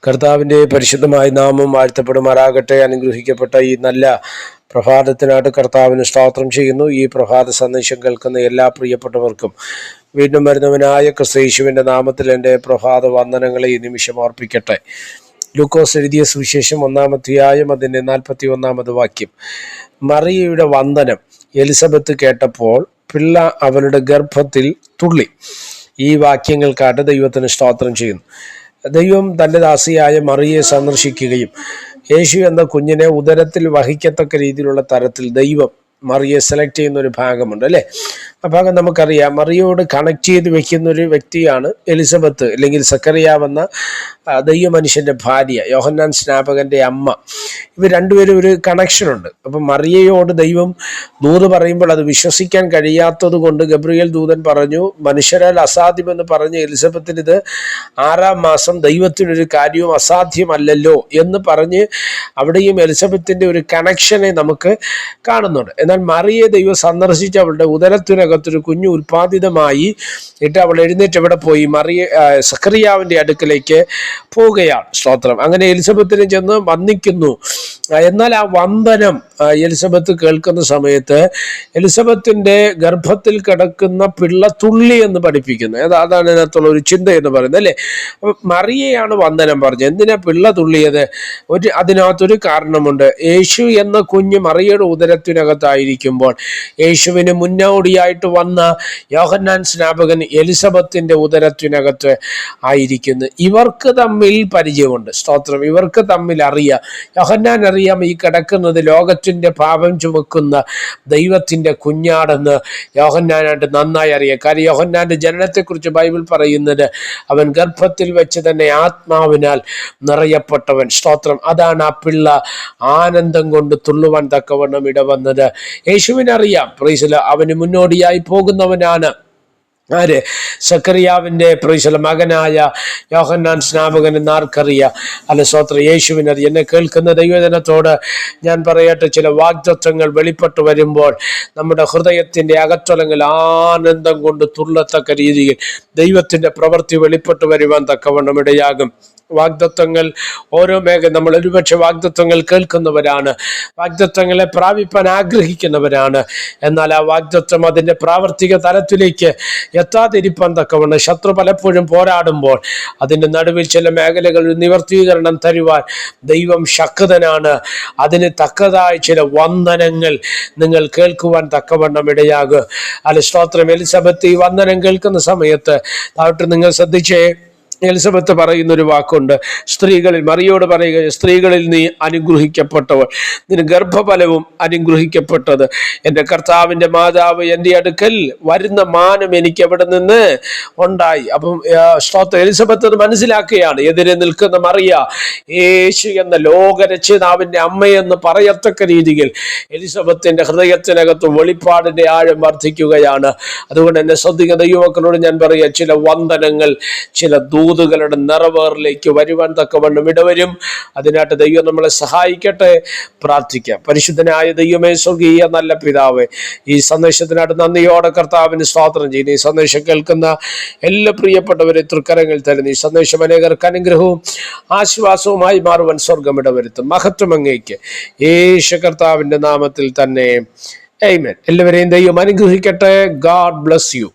കർത്താവിൻ്റെ പരിശുദ്ധമായ നാമം വാഴ്ത്തപ്പെടുമാറാകട്ടെ. അനുഗ്രഹിക്കപ്പെട്ട ഈ നല്ല പ്രഭാതത്തിനായിട്ട് കർത്താവിന് സ്തോത്രം ചെയ്യുന്നു. ഈ പ്രഭാത സന്ദേശം കേൾക്കുന്ന എല്ലാ പ്രിയപ്പെട്ടവർക്കും വീണ്ടും വരുന്നവനായ ക്രിസ്തയേശുവിൻ്റെ നാമത്തിൽ എൻ്റെ പ്രഭാത വന്ദനങ്ങളെ ഈ നിമിഷം അർപ്പിക്കട്ടെ. ലൂക്കോസ് എഴുതിയ സുവിശേഷം 1-ാം അധ്യായം അതിൻ്റെ 41-ാമത് വാക്യം. മറിയയുടെ വന്ദനം എലിസബത്ത് കേട്ടപ്പോൾ പിള്ള അവളുടെ ഗർഭത്തിൽ തുള്ളി. ഈ വാക്യങ്ങൾക്കായിട്ട് ദൈവത്തിന് സ്തോത്രം ചെയ്യുന്നു. ദൈവം തൻ്റെ ദാസിയായ മറിയയെ സന്ദർശിക്കുകയും യേശു എന്ന കുഞ്ഞിനെ ഉദരത്തിൽ വഹിക്കത്തക്ക രീതിയിലുള്ള തരത്തിൽ ദൈവം മറിയെ സെലക്ട് ചെയ്യുന്ന ഒരു ഭാഗമുണ്ട് അല്ലേ. ആ ഭാഗം നമുക്കറിയാം. മറിയോട് കണക്ട് ചെയ്ത് വെക്കുന്ന ഒരു വ്യക്തിയാണ് എലിസബത്ത് അല്ലെങ്കിൽ സക്കറിയാവെന്ന ദൈവമനുഷ്യൻ്റെ ഭാര്യ, യോഹന്നാൻ സ്നാപകൻ്റെ അമ്മ. ഇവർ രണ്ടുപേരും ഒരു കണക്ഷനുണ്ട്. അപ്പം മറിയയോട് ദൈവം ദൂത് പറയുമ്പോൾ അത് വിശ്വസിക്കാൻ കഴിയാത്തത് കൊണ്ട് ഗബ്രിയേൽ ദൂതൻ പറഞ്ഞു, മനുഷ്യരാൽ അസാധ്യമെന്ന് പറഞ്ഞ് എലിസബത്തിന് ഇത് 6-ാം മാസം, ദൈവത്തിനൊരു കാര്യവും അസാധ്യമല്ലല്ലോ എന്ന് പറഞ്ഞ് അവിടെയും എലിസബത്തിൻ്റെ ഒരു കണക്ഷനെ നമുക്ക് കാണുന്നുണ്ട്. എന്നാൽ മറിയെ ദൈവം സന്ദർശിച്ച് അവളുടെ ഉദരത്തിനകത്തൊരു കുഞ്ഞു ഉൽപ്പാദിതമായി ഇട്ട് അവൾ എഴുന്നേറ്റ് എവിടെ പോയി? സക്കറിയാവിൻ്റെ അടുക്കലേക്ക് പോവുകയാണ്. സ്തോത്രം. അങ്ങനെ എലിസബത്തിനെ ചെന്ന് വന്ദിക്കുന്നു. എന്നാൽ ആ വന്ദനം എലിസബത്ത് കേൾക്കുന്ന സമയത്ത് എലിസബത്തിൻ്റെ ഗർഭത്തിൽ കിടക്കുന്ന പിള്ള തുള്ളി എന്ന് പഠിപ്പിക്കുന്നു. അതാണ് ഇതിനകത്തുള്ള ഒരു ചിന്ത എന്ന് പറയുന്നത് അല്ലേ. മറിയയാണ് വന്ദനം പറഞ്ഞത്. എന്തിനാ പിള്ള തുള്ളിയത്? അതിനകത്തൊരു കാരണമുണ്ട്. യേശു എന്ന കുഞ്ഞ് മറിയയുടെ ഉദരത്തിനകത്തായിരിക്കുമ്പോൾ യേശുവിന് മുന്നോടിയായിട്ട് വന്ന യോഹന്നാൻ സ്നാപകൻ എലിസബത്തിൻ്റെ ഉദരത്തിനകത്ത് ആയിരിക്കുന്നു. ഇവർക്ക് തമ്മിൽ പരിചയമുണ്ട്. സ്തോത്രം. ഇവർക്ക് തമ്മിൽ അറിയാം. യോഹന്നാൻ അറിയാം ഈ കിടക്കുന്നത് ലോകത്തിൻ്റെ പാപം ചുമക്കുന്ന ദൈവത്തിൻ്റെ കുഞ്ഞാടെന്ന് യോഹന്നാനായിട്ട് നന്നായി അറിയാം. കാര്യം യോഹന്നാൻ്റെ ജനനത്തെക്കുറിച്ച് ബൈബിൾ പറയുന്നത് അവൻ ഗർഭത്തിൽ വെച്ച് തന്നെ ആത്മാവിനാൽ നിറയപ്പെട്ടവൻ. സ്തോത്രം. അതാണ് ആ പിള്ള ആനന്ദം കൊണ്ട് തുള്ളുവാൻ തക്കവണ്ണം ഇടവന്നത്. യേശുവിനറിയാം. പ്രൈസ്. അവന് മുന്നോടിയായി പോകുന്നവനാണ് ആര്? സക്കറിയാവിൻ്റെ മകനായ യോഹന്നാൻ സ്നാപകൻ എന്ന് ആർക്കറിയാം? അല്ല, സ്തോത്രം. യേശുവിനറിയാം. എന്നെ കേൾക്കുന്ന ദൈവജനത്തോട് ഞാൻ പറയട്ടെ, ചില വാഗ്ദത്തങ്ങൾ വെളിപ്പെട്ടു വരുമ്പോൾ നമ്മുടെ ഹൃദയത്തിൻ്റെ അകത്തളങ്ങൾ ആനന്ദം കൊണ്ട് തുള്ളത്തക്ക രീതിയിൽ ദൈവത്തിൻ്റെ പ്രവൃത്തി വെളിപ്പെട്ടു വരുവാൻ തക്കവണ്ണം ഇടയാകും. വാഗ്ദത്തങ്ങൾ ഓരോ നമ്മൾ ഒരുപക്ഷെ വാഗ്ദത്തങ്ങൾ കേൾക്കുന്നവരാണ്, വാഗ്ദത്തങ്ങളെ പ്രാപിപ്പാൻ ആഗ്രഹിക്കുന്നവരാണ്. എന്നാൽ ആ വാഗ്ദത്തം അതിൻ്റെ പ്രാവർത്തിക തലത്തിലേക്ക് എത്താതിരിപ്പാൻ തക്കവണ്ണം ശത്രു പലപ്പോഴും പോരാടുമ്പോൾ അതിൻ്റെ നടുവിൽ ചില മേഖലകളിൽ നിവർത്തീകരണം തരുവാൻ ദൈവം ശക്തനാണ്. അതിന് തക്കതായ ചില വന്ദനങ്ങൾ നിങ്ങൾ കേൾക്കുവാൻ തക്കവണ്ണം ഇടയാകും. അല്ല, സ്തോത്രം. എലിസബത്ത് ഈ വന്ദനം കേൾക്കുന്ന സമയത്ത് താഴോട്ട് നിങ്ങൾ ശ്രദ്ധിച്ചേ. എലിസബത്ത് പറയുന്നൊരു വാക്കുണ്ട്. സ്ത്രീകളിൽ, മറിയോട് പറയുക, സ്ത്രീകളിൽ നീ അനുഗ്രഹിക്കപ്പെട്ടവൾ, നിന്റെ ഗർഭഫലവും അനുഗ്രഹിക്കപ്പെട്ടത്. എൻ്റെ കർത്താവിൻ്റെ മാതാവ് എൻ്റെ അടുക്കൽ വരുന്ന മാനം എനിക്ക് എവിടെ നിന്ന് ഉണ്ടായി. അപ്പം സ്തോത്രം. എലിസബത്ത് അത് മനസ്സിലാക്കുകയാണ്. എതിരെ നിൽക്കുന്ന മറിയ യേശു എന്ന ലോകരക്ഷിതാവിൻ്റെ അമ്മയെന്ന് പറയത്തക്ക രീതിയിൽ എലിസബത്തിൻ്റെ ഹൃദയത്തിനകത്ത് വെളിപ്പാടിൻ്റെ ആഴം വർദ്ധിക്കുകയാണ്. അതുകൊണ്ട് എന്നെ ശ്രദ്ധിക്കുന്ന യുവക്കളോട് ഞാൻ പറയുക, ചില വന്ദനങ്ങൾ, ചില ദൂതുകളുടെ നിറവേറിലേക്ക് വരുവാൻ തക്കവണ്ണം ഇടവരും. അതിനായിട്ട് ദൈവം നമ്മളെ സഹായിക്കട്ടെ. പ്രാർത്ഥിക്കാം. പരിശുദ്ധനായ ദൈവമേ, സ്വർഗീയ നല്ല പിതാവേ, ഈ സന്ദേശത്തിനായിട്ട് നന്ദിയോടെ കർത്താവിന് സ്തോത്രം ചെയ്യുന്നു. ഈ സന്ദേശം കേൾക്കുന്ന എല്ലാ പ്രിയപ്പെട്ടവരെ തൃക്കരങ്ങളിൽ തരുന്നു. ഈ സന്ദേശം അനേകർക്ക് അനുഗ്രഹവും ആശ്വാസവുമായി മാറുവാൻ സ്വർഗം ഇടവരുത്തും. മഹത്വം അങ്ങേക്ക് യേശു കർത്താവിൻ്റെ നാമത്തിൽ തന്നെ. ആമേൻ. എല്ലാവരെയും ദൈവം അനുഗ്രഹിക്കട്ടെ. God bless you.